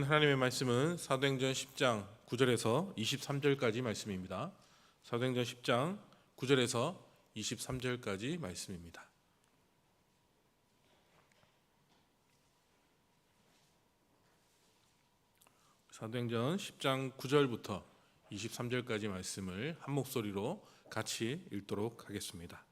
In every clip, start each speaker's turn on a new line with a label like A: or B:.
A: 하나님의 말씀은 사도행전 10장 9절에서 23절까지 말씀입니다. 사도행전 10장 9절에서 23절까지 말씀입니다. 사도행전 10장 9절부터 23절까지 말씀을 한 목소리로 같이 읽도록 하겠습니다.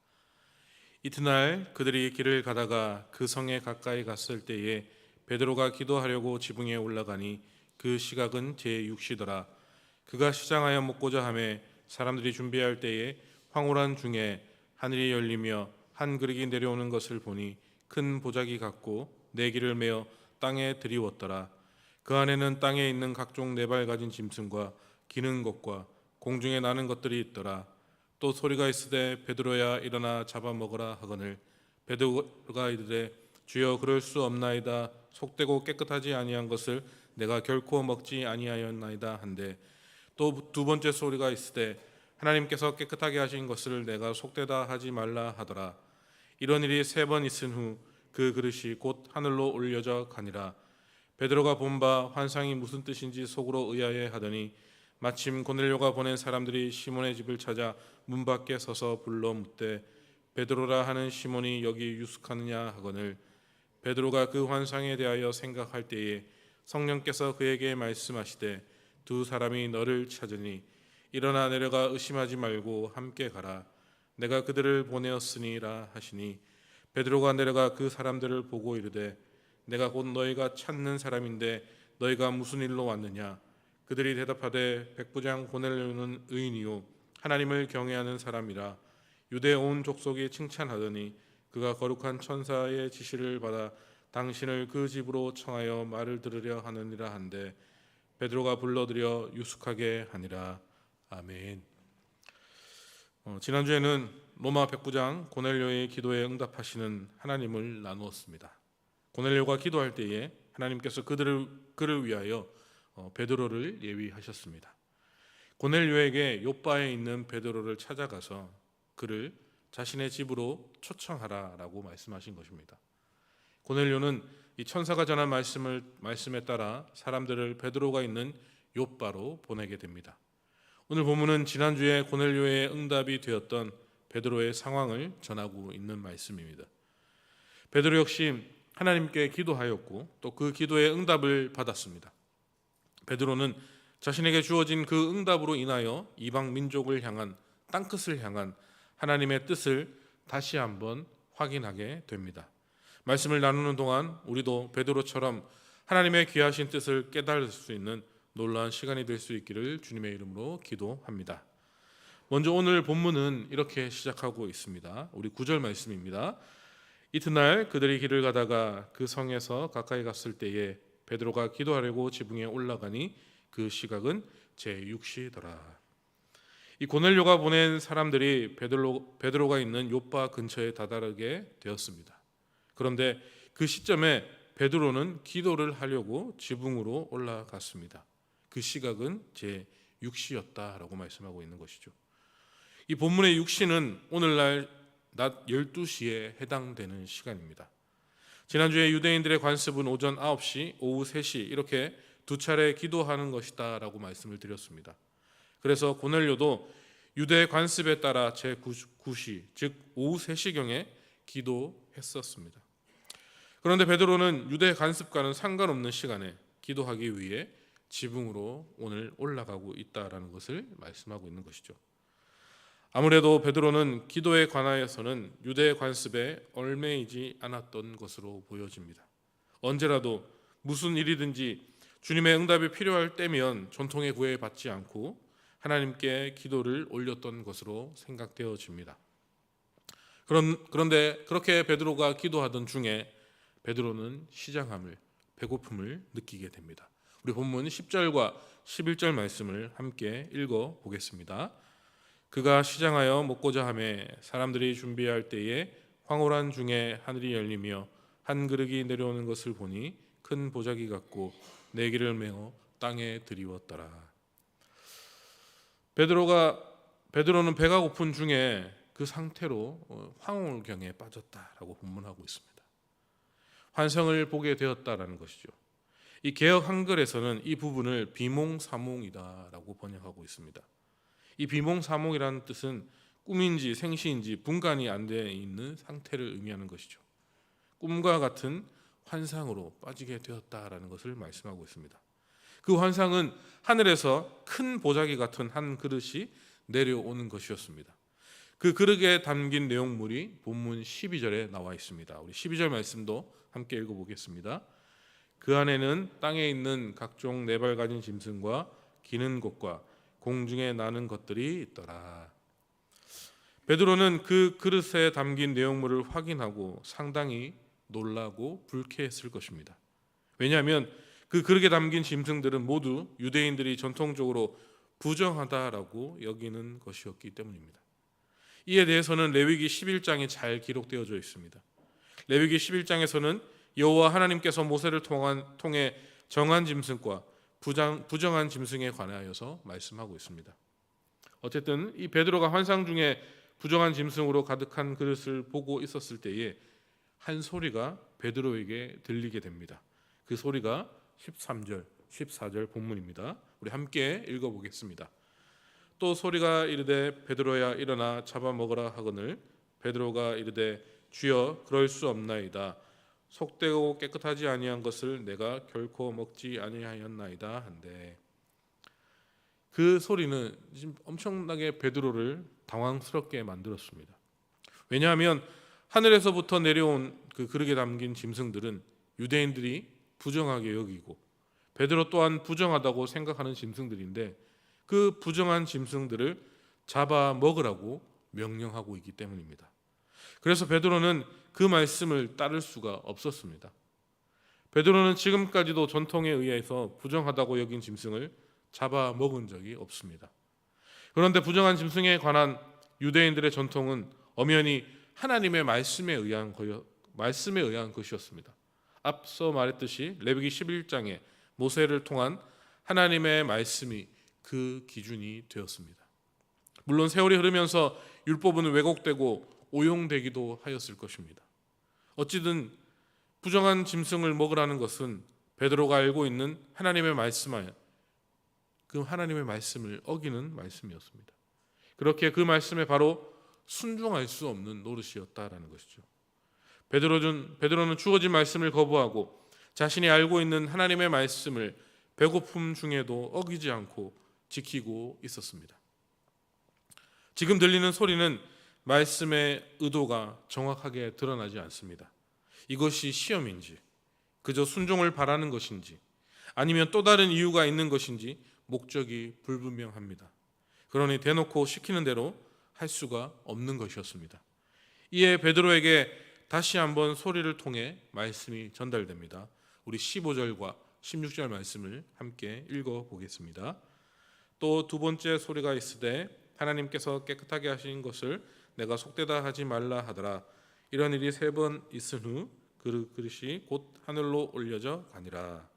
A: 이튿날 그들이 길을 가다가 그 성에 가까이 갔을 때에 베드로가 기도하려고 지붕에 올라가니 그 시각은 제6시더라. 그가 시장하여 먹고자 하매 사람들이 준비할 때에 황홀한 중에 하늘이 열리며 한 그릇이 내려오는 것을 보니 큰 보자기 같고 네기를 메어 땅에 들이웠더라. 그 안에는 땅에 있는 각종 네발 가진 짐승과 기는 것과 공중에 나는 것들이 있더라. 또 소리가 있으되 베드로야 일어나 잡아먹으라 하거늘 베드로가 이르되 주여 그럴 수 없나이다. 속되고 깨끗하지 아니한 것을 내가 결코 먹지 아니하였나이다 한데 또 두 번째 소리가 있으되 하나님께서 깨끗하게 하신 것을 내가 속되다 하지 말라 하더라. 이런 일이 3번 있은 후 그 그릇이 곧 하늘로 올려져 가니라. 베드로가 본 바 환상이 무슨 뜻인지 속으로 의아해 하더니 마침 고넬료가 보낸 사람들이 시몬의 집을 찾아 문 밖에 서서 불러 묻되 베드로라 하는 시몬이 여기 유숙하느냐 하거늘 베드로가 그 환상에 대하여 생각할 때에 성령께서 그에게 말씀하시되 두 사람이 너를 찾으니 일어나 내려가 의심하지 말고 함께 가라. 내가 그들을 보내었으니라 하시니 베드로가 내려가 그 사람들을 보고 이르되 내가 곧 너희가 찾는 사람인데 너희가 무슨 일로 왔느냐. 그들이 대답하되 백부장 고넬료는 의인이요 하나님을 경외하는 사람이라. 유대 온 족속이 칭찬하더니 그가 거룩한 천사의 지시를 받아 당신을 그 집으로 청하여 말을 들으려 하느니라 한데 베드로가 불러들여 유숙하게 하니라. 아멘. 지난주에는 로마 백부장 고넬료의 기도에 응답하시는 하나님을 나누었습니다. 고넬료가 기도할 때에 하나님께서 그를 위하여 베드로를 예비하셨습니다. 고넬료에게 욥바에 있는 베드로를 찾아가서 그를 자신의 집으로 초청하라라고 말씀하신 것입니다. 고넬료는 이 천사가 전한 말씀에 따라 사람들을 베드로가 있는 욥바로 보내게 됩니다. 오늘 본문은 지난주에 고넬료의 응답이 되었던 베드로의 상황을 전하고 있는 말씀입니다. 베드로 역시 하나님께 기도하였고 또 그 기도의 응답을 받았습니다. 베드로는 자신에게 주어진 그 응답으로 인하여 이방 민족을 향한 땅끝을 향한 하나님의 뜻을 다시 한번 확인하게 됩니다. 말씀을 나누는 동안 우리도 베드로처럼 하나님의 귀하신 뜻을 깨달을 수 있는 놀라운 시간이 될 수 있기를 주님의 이름으로 기도합니다. 먼저 오늘 본문은 이렇게 시작하고 있습니다. 우리 9절 말씀입니다. 이튿날 그들이 길을 가다가 그 성에서 가까이 갔을 때에 베드로가 기도하려고 지붕에 올라가니 그 시각은 제6시더라. 이 고넬료가 보낸 사람들이 베드로가 있는 욥바 근처에 다다르게 되었습니다. 그런데 그 시점에 베드로는 기도를 하려고 지붕으로 올라갔습니다. 그 시각은 제6시였다라고 말씀하고 있는 것이죠. 이 본문의 6시는 오늘날 낮 12시에 해당되는 시간입니다. 지난주에 유대인들의 관습은 오전 9시, 오후 3시 이렇게 두 차례 기도하는 것이다 라고 말씀을 드렸습니다. 그래서 고넬료도 유대 관습에 따라 제9시 즉 오후 3시경에 기도했었습니다. 그런데 베드로는 유대 관습과는 상관없는 시간에 기도하기 위해 지붕으로 오늘 올라가고 있다라는 것을 말씀하고 있는 것이죠. 아무래도 베드로는 기도에 관하여서는 유대 관습에 얽매이지 않았던 것으로 보여집니다. 언제라도 무슨 일이든지 주님의 응답이 필요할 때면 전통에 구애받지 않고 하나님께 기도를 올렸던 것으로 생각되어집니다. 그런데 그렇게 베드로가 기도하던 중에 베드로는 시장함을, 배고픔을 느끼게 됩니다. 우리 본문 10절과 11절 말씀을 함께 읽어보겠습니다. 그가 시장하여 먹고자 하매 사람들이 준비할 때에 황홀한 중에 하늘이 열리며 한 그릇이 내려오는 것을 보니 큰 보자기 같고 네기를 메어 땅에 들이웠더라. 베드로는 배가 고픈 중에 그 상태로 황홀경에 빠졌다라고 본문하고 있습니다. 환상을 보게 되었다라는 것이죠. 이 개역 한글에서는 이 부분을 비몽사몽이다라고 번역하고 있습니다. 이 비몽사몽이라는 뜻은 꿈인지 생시인지 분간이 안 돼 있는 상태를 의미하는 것이죠. 꿈과 같은 환상으로 빠지게 되었다라는 것을 말씀하고 있습니다. 그 환상은 하늘에서 큰 보자기 같은 한 그릇이 내려오는 것이었습니다. 그 그릇에 담긴 내용물이 본문 12절에 나와 있습니다. 우리 12절 말씀도 함께 읽어보겠습니다. 그 안에는 땅에 있는 각종 네 발 가진 짐승과 기는 것과 공중에 나는 것들이 있더라. 베드로는 그 그릇에 담긴 내용물을 확인하고 상당히 놀라고 불쾌했을 것입니다. 왜냐하면 그 그릇에 담긴 짐승들은 모두 유대인들이 전통적으로 부정하다라고 여기는 것이었기 때문입니다. 이에 대해서는 레위기 11장에 잘 기록되어져 있습니다. 레위기 11장에서는 여호와 하나님께서 모세를 통해 정한 짐승과 부정한 짐승에 관하여서 말씀하고 있습니다. 어쨌든 이 베드로가 환상 중에 부정한 짐승으로 가득한 그릇을 보고 있었을 때에 한 소리가 베드로에게 들리게 됩니다. 그 소리가 13절, 14절 본문입니다. 우리 함께 읽어보겠습니다. 또 소리가 이르되 베드로야 일어나 잡아먹으라 하거늘 베드로가 이르되 주여 그럴 수 없나이다. 속되고 깨끗하지 아니한 것을 내가 결코 먹지 아니하였나이다 한데, 그 소리는 지금 엄청나게 베드로를 당황스럽게 만들었습니다. 왜냐하면 하늘에서부터 내려온 그 그릇에 담긴 짐승들은 유대인들이 부정하게 여기고 베드로 또한 부정하다고 생각하는 짐승들인데, 그 부정한 짐승들을 잡아 먹으라고 명령하고 있기 때문입니다. 그래서 베드로는 그 말씀을 따를 수가 없었습니다. 베드로는 지금까지도 전통에 의해서 부정하다고 여긴 짐승을 잡아 먹은 적이 없습니다. 그런데 부정한 짐승에 관한 유대인들의 전통은 엄연히 하나님의 말씀에 의한 것이었습니다. 앞서 말했듯이 레위기 11장에 모세를 통한 하나님의 말씀이 그 기준이 되었습니다. 물론 세월이 흐르면서 율법은 왜곡되고 오용되기도 하였을 것입니다. 어찌든 부정한 짐승을 먹으라는 것은 베드로가 알고 있는 하나님의 말씀에 그 하나님의 말씀을 어기는 말씀이었습니다. 그렇게 그 말씀에 바로 순종할 수 없는 노릇이었다라는 것이죠. 베드로는 주어진 말씀을 거부하고 자신이 알고 있는 하나님의 말씀을 배고픔 중에도 어기지 않고 지키고 있었습니다. 지금 들리는 소리는 말씀의 의도가 정확하게 드러나지 않습니다. 이것이 시험인지, 그저 순종을 바라는 것인지, 아니면 또 다른 이유가 있는 것인지 목적이 불분명합니다. 그러니 대놓고 시키는 대로 할 수가 없는 것이었습니다. 이에 베드로에게 다시 한번 소리를 통해 말씀이 전달됩니다. 우리 15절과 16절 말씀을 함께 읽어보겠습니다. 또 두 번째 소리가 있으되 하나님께서 깨끗하게 하신 것을 내가 속되다 하지 말라 하더라. 이런 일이 3번 있은 후 그릇이 곧 하늘로 올려져 가니라.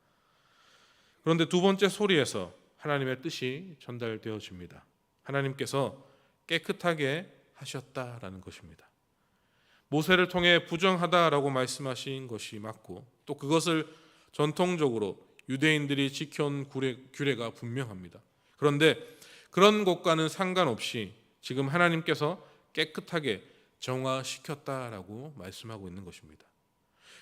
A: 그런데 두 번째 소리에서 하나님의 뜻이 전달되어집니다. 하나님께서 깨끗하게 하셨다라는 것입니다. 모세를 통해 부정하다라고 말씀하신 것이 맞고, 또 그것을 전통적으로 유대인들이 지켜온 규례가 분명합니다. 그런데 그런 것과는 상관없이 지금 하나님께서 깨끗하게 정화시켰다라고 말씀하고 있는 것입니다.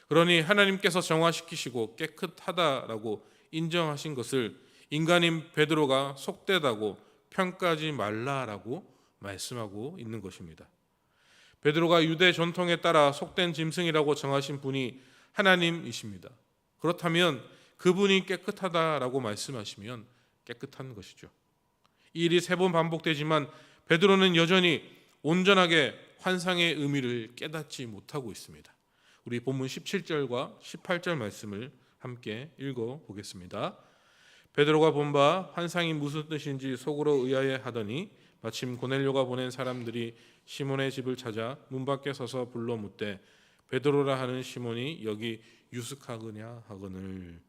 A: 그러니 하나님께서 정화시키시고 깨끗하다라고 인정하신 것을 인간인 베드로가 속되다고 평가하지 말라라고 말씀하고 있는 것입니다. 베드로가 유대 전통에 따라 속된 짐승이라고 정하신 분이 하나님이십니다. 그렇다면 그분이 깨끗하다라고 말씀하시면 깨끗한 것이죠. 이 일이 3번 반복되지만 베드로는 여전히 온전하게 환상의 의미를 깨닫지 못하고 있습니다. 우리 본문 17절과 18절 말씀을 함께 읽어보겠습니다. 베드로가 본 바 환상이 무슨 뜻인지 속으로 의아해 하더니 마침 고넬료가 보낸 사람들이 시몬의 집을 찾아 문 밖에 서서 불러 묻되 베드로라 하는 시몬이 여기 유숙하느냐 하거늘.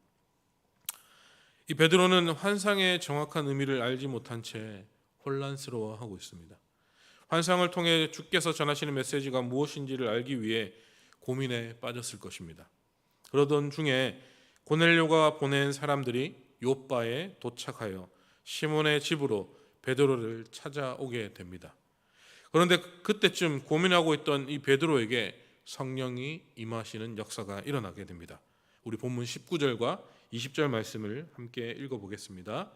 A: 이 베드로는 환상의 정확한 의미를 알지 못한 채 혼란스러워하고 있습니다. 환상을 통해 주께서 전하시는 메시지가 무엇인지를 알기 위해 고민에 빠졌을 것입니다. 그러던 중에 고넬료가 보낸 사람들이 요빠에 도착하여 시몬의 집으로 베드로를 찾아오게 됩니다. 그런데 그때쯤 고민하고 있던 이 베드로에게 성령이 임하시는 역사가 일어나게 됩니다. 우리 본문 19절과 20절 말씀을 함께 읽어보겠습니다.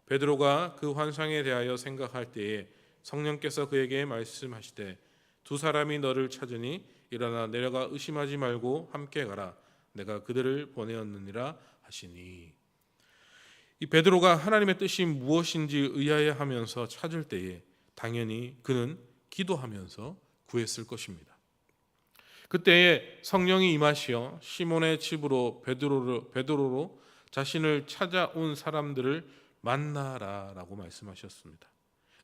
A: 베드로가 그 환상에 대하여 생각할 때에 성령께서 그에게 말씀하시되 두 사람이 너를 찾으니 일어나 내려가 의심하지 말고 함께 가라. 내가 그들을 보내었느니라 하시니. 이 베드로가 하나님의 뜻이 무엇인지 의아해하면서 찾을 때에 당연히 그는 기도하면서 구했을 것입니다. 그때에 성령이 임하시어 시몬의 집으로 베드로로 자신을 찾아온 사람들을 만나라라고 말씀하셨습니다.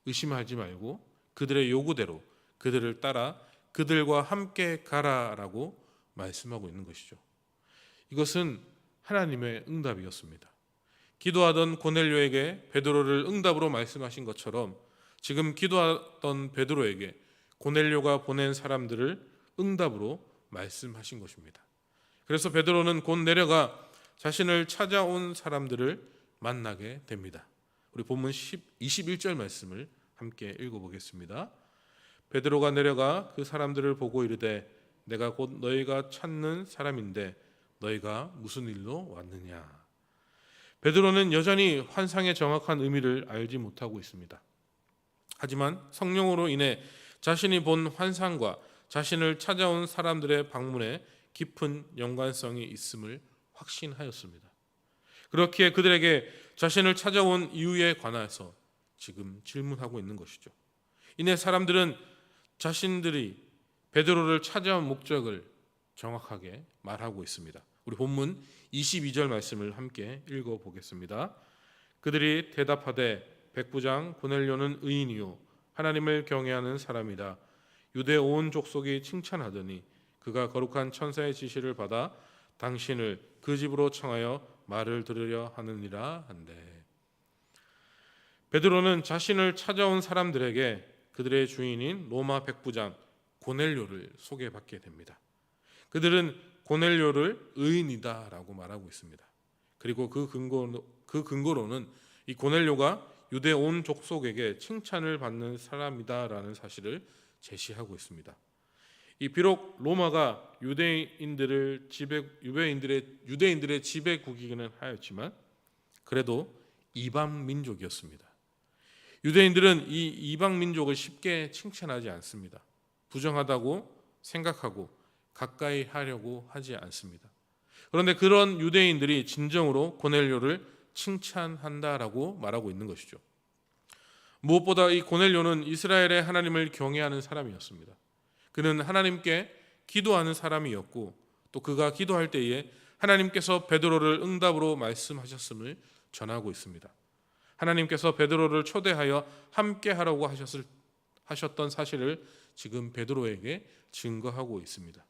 A: 의심하지 말고 그들의 요구대로 그들을 따라 그들과 함께 가라라고 말씀하고 있는 것이죠. 이것은 하나님의 응답이었습니다. 기도하던 고넬료에게 베드로를 응답으로 말씀하신 것처럼 지금 기도하던 베드로에게 고넬료가 보낸 사람들을 응답으로 말씀하신 것입니다. 그래서 베드로는 곧 내려가 자신을 찾아온 사람들을 만나게 됩니다. 우리 본문 21절 말씀을 함께 읽어보겠습니다. 베드로가 내려가 그 사람들을 보고 이르되 내가 곧 너희가 찾는 사람인데 너희가 무슨 일로 왔느냐. 베드로는 여전히 환상의 정확한 의미를 알지 못하고 있습니다. 하지만 성령으로 인해 자신이 본 환상과 자신을 찾아온 사람들의 방문에 깊은 연관성이 있음을 확신하였습니다. 그렇기에 그들에게 자신을 찾아온 이유에 관해서 지금 질문하고 있는 것이죠. 이내 사람들은 자신들이 베드로를 찾아온 목적을 정확하게 말하고 있습니다. 우리 본문 22절 말씀을 함께 읽어보겠습니다. 그들이 대답하되 백부장 고넬료는 의인이요 하나님을 경외하는 사람이다. 유대 온 족속이 칭찬하더니 그가 거룩한 천사의 지시를 받아 당신을 그 집으로 청하여 말을 들으려 하느니라 한대. 베드로는 자신을 찾아온 사람들에게 그들의 주인인 로마 백부장 고넬료를 소개받게 됩니다. 그들은 고넬료를 의인이다라고 말하고 있습니다. 그리고 그 근거로는 이 고넬료가 유대 온 족속에게 칭찬을 받는 사람이다라는 사실을 제시하고 있습니다. 이 비록 로마가 유대인들의 지배국이기는 하였지만 그래도 이방 민족이었습니다. 유대인들은 이 이방 민족을 쉽게 칭찬하지 않습니다. 부정하다고 생각하고 가까이 하려고 하지 않습니다. 그런데 그런 유대인들이 진정으로 고넬료를 칭찬한다라고 말하고 있는 것이죠. 무엇보다 이 고넬료는 이스라엘의 하나님을 경외하는 사람이었습니다. 그는 하나님께 기도하는 사람이었고 또 그가 기도할 때에 하나님께서 베드로를 응답으로 말씀하셨음을 전하고 있습니다. 하나님께서 베드로를 초대하여 함께 하라고 하셨던 사실을 지금 베드로에게 증거하고 있습니다.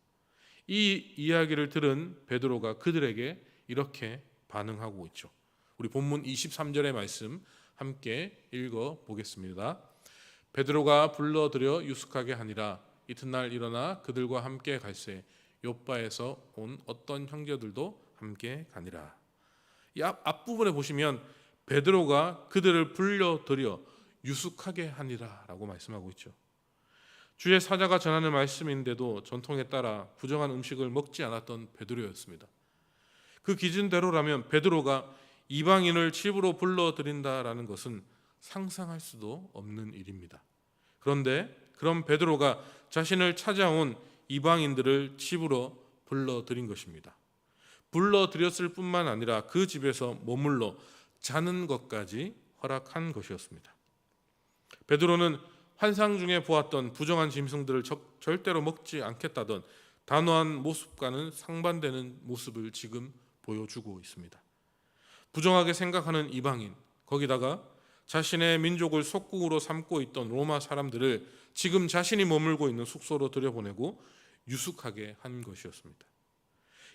A: 이 이야기를 들은 베드로가 그들에게 이렇게 반응하고 있죠. 우리 본문 23절의 말씀 함께 읽어보겠습니다. 베드로가 불러들여 유숙하게 하니라. 이튿날 일어나 그들과 함께 갈새 요빠에서 온 어떤 형제들도 함께 가니라. 이 앞부분에 보시면 베드로가 그들을 불러들여 유숙하게 하니라 라고 말씀하고 있죠. 주의 사자가 전하는 말씀인데도 전통에 따라 부정한 음식을 먹지 않았던 베드로였습니다. 그 기준대로라면 베드로가 이방인을 집으로 불러들인다라는 것은 상상할 수도 없는 일입니다. 그런데 그런 베드로가 자신을 찾아온 이방인들을 집으로 불러들인 것입니다. 불러들였을 뿐만 아니라 그 집에서 머물러 자는 것까지 허락한 것이었습니다. 베드로는 환상 중에 보았던 부정한 짐승들을 절대로 먹지 않겠다던 단호한 모습과는 상반되는 모습을 지금 보여주고 있습니다. 부정하게 생각하는 이방인, 거기다가 자신의 민족을 속국으로 삼고 있던 로마 사람들을 지금 자신이 머물고 있는 숙소로 들여보내고 유숙하게 한 것이었습니다.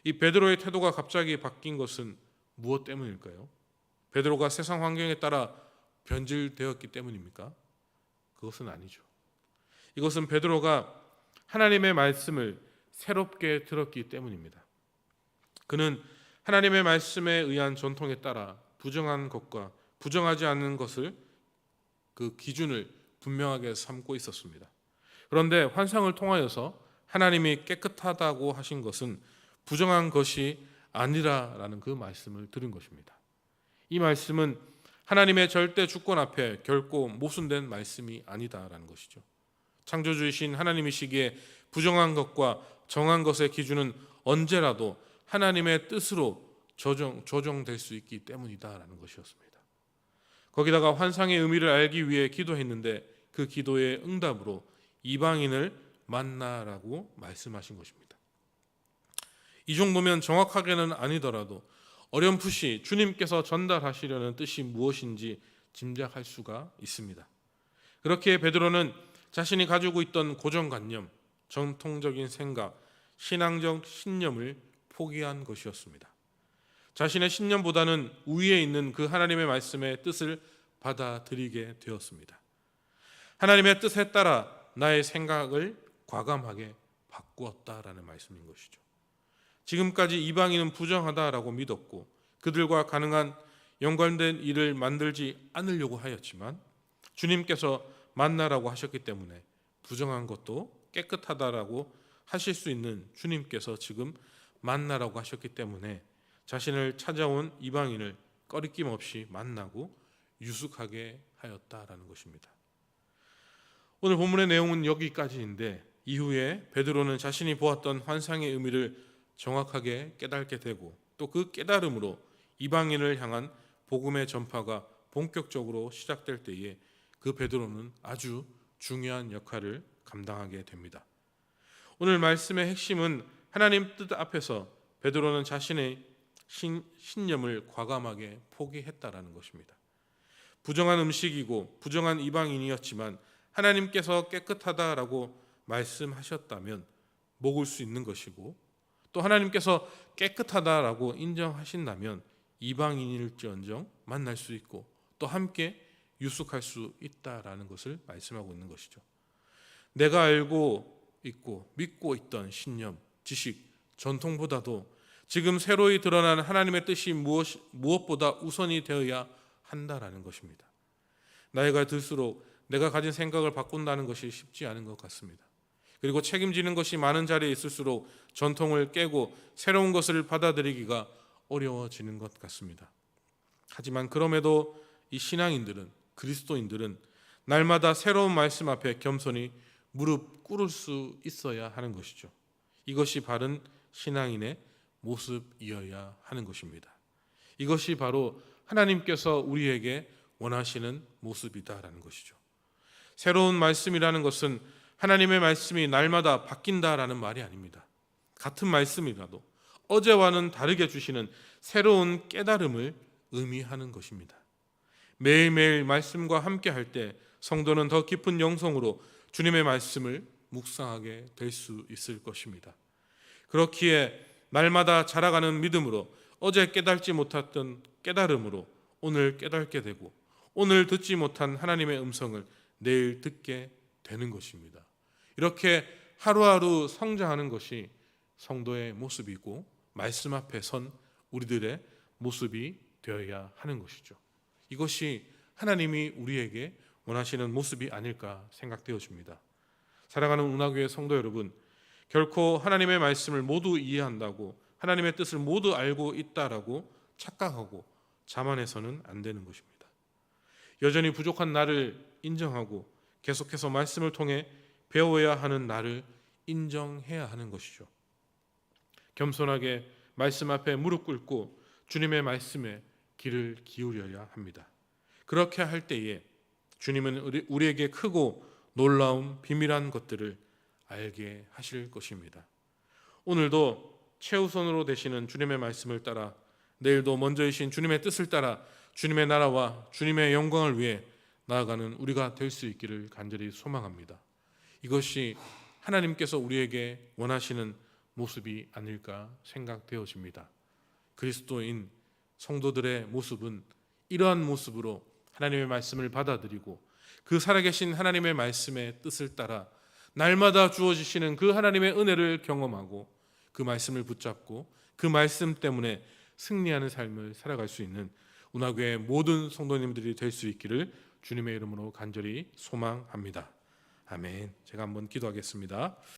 A: 이 베드로의 태도가 갑자기 바뀐 것은 무엇 때문일까요? 베드로가 세상 환경에 따라 변질되었기 때문입니까? 그것은 아니죠. 이것은 베드로가 하나님의 말씀을 새롭게 들었기 때문입니다. 그는 하나님의 말씀에 의한 전통에 따라 부정한 것과 부정하지 않는 것을 그 기준을 분명하게 삼고 있었습니다. 그런데 환상을 통하여서 하나님이 깨끗하다고 하신 것은 부정한 것이 아니라라는 그 말씀을 들은 것입니다. 이 말씀은 하나님의 절대 주권 앞에 결코 모순된 말씀이 아니다라는 것이죠. 창조주이신 하나님이시기에 부정한 것과 정한 것의 기준은 언제라도 하나님의 뜻으로 조정될 수 있기 때문이다라는 것이었습니다. 거기다가 환상의 의미를 알기 위해 기도했는데 그 기도의 응답으로 이방인을 만나라고 말씀하신 것입니다. 이 정도면 정확하게는 아니더라도 어렴풋이 주님께서 전달하시려는 뜻이 무엇인지 짐작할 수가 있습니다. 그렇게 베드로는 자신이 가지고 있던 고정관념, 전통적인 생각, 신앙적 신념을 포기한 것이었습니다. 자신의 신념보다는 위에 있는 그 하나님의 말씀의 뜻을 받아들이게 되었습니다. 하나님의 뜻에 따라 나의 생각을 과감하게 바꾸었다라는 말씀인 것이죠. 지금까지 이방인은 부정하다라고 믿었고 그들과 가능한 연관된 일을 만들지 않으려고 하였지만 주님께서 만나라고 하셨기 때문에 부정한 것도 깨끗하다라고 하실 수 있는 주님께서 지금 만나라고 하셨기 때문에 자신을 찾아온 이방인을 꺼리낌 없이 만나고 유숙하게 하였다라는 것입니다. 오늘 본문의 내용은 여기까지인데 이후에 베드로는 자신이 보았던 환상의 의미를 정확하게 깨닫게 되고 또 그 깨달음으로 이방인을 향한 복음의 전파가 본격적으로 시작될 때에 그 베드로는 아주 중요한 역할을 감당하게 됩니다. 오늘 말씀의 핵심은 하나님 뜻 앞에서 베드로는 자신의 신념을 과감하게 포기했다라는 것입니다. 부정한 음식이고 부정한 이방인이었지만 하나님께서 깨끗하다라고 말씀하셨다면 먹을 수 있는 것이고 또 하나님께서 깨끗하다라고 인정하신다면 이방인일지언정 만날 수 있고 또 함께 유숙할 수 있다라는 것을 말씀하고 있는 것이죠. 내가 알고 있고 믿고 있던 신념, 지식, 전통보다도 지금 새로이 드러난 하나님의 뜻이 무엇보다 우선이 되어야 한다라는 것입니다. 나이가 들수록 내가 가진 생각을 바꾼다는 것이 쉽지 않은 것 같습니다. 그리고 책임지는 것이 많은 자리에 있을수록 전통을 깨고 새로운 것을 받아들이기가 어려워지는 것 같습니다. 하지만 그럼에도 이 신앙인들은, 그리스도인들은 날마다 새로운 말씀 앞에 겸손히 무릎 꿇을 수 있어야 하는 것이죠. 이것이 바른 신앙인의 모습이어야 하는 것입니다. 이것이 바로 하나님께서 우리에게 원하시는 모습이다라는 것이죠. 새로운 말씀이라는 것은 하나님의 말씀이 날마다 바뀐다라는 말이 아닙니다. 같은 말씀이라도 어제와는 다르게 주시는 새로운 깨달음을 의미하는 것입니다. 매일매일 말씀과 함께 할 때 성도는 더 깊은 영성으로 주님의 말씀을 묵상하게 될 수 있을 것입니다. 그렇기에 날마다 자라가는 믿음으로 어제 깨달지 못했던 깨달음으로 오늘 깨닫게 되고 오늘 듣지 못한 하나님의 음성을 내일 듣게 되는 것입니다. 이렇게 하루하루 성장하는 것이 성도의 모습이고 말씀 앞에 선 우리들의 모습이 되어야 하는 것이죠. 이것이 하나님이 우리에게 원하시는 모습이 아닐까 생각되어집니다. 사랑하는 운하교회 성도 여러분, 결코 하나님의 말씀을 모두 이해한다고 하나님의 뜻을 모두 알고 있다라고 착각하고 자만해서는 안 되는 것입니다. 여전히 부족한 나를 인정하고 계속해서 말씀을 통해 배워야 하는 나를 인정해야 하는 것이죠. 겸손하게 말씀 앞에 무릎 꿇고 주님의 말씀에 귀를 기울여야 합니다. 그렇게 할 때에 주님은 우리에게 크고 놀라운 비밀한 것들을 알게 하실 것입니다. 오늘도 최우선으로 되시는 주님의 말씀을 따라 내일도 먼저이신 주님의 뜻을 따라 주님의 나라와 주님의 영광을 위해 나아가는 우리가 될 수 있기를 간절히 소망합니다. 이것이 하나님께서 우리에게 원하시는 모습이 아닐까 생각되어집니다. 그리스도인 성도들의 모습은 이러한 모습으로 하나님의 말씀을 받아들이고 그 살아계신 하나님의 말씀의 뜻을 따라 날마다 주어지시는 그 하나님의 은혜를 경험하고 그 말씀을 붙잡고 그 말씀 때문에 승리하는 삶을 살아갈 수 있는 운하교회 모든 성도님들이 될 수 있기를 주님의 이름으로 간절히 소망합니다. 아멘. 제가 한번 기도하겠습니다.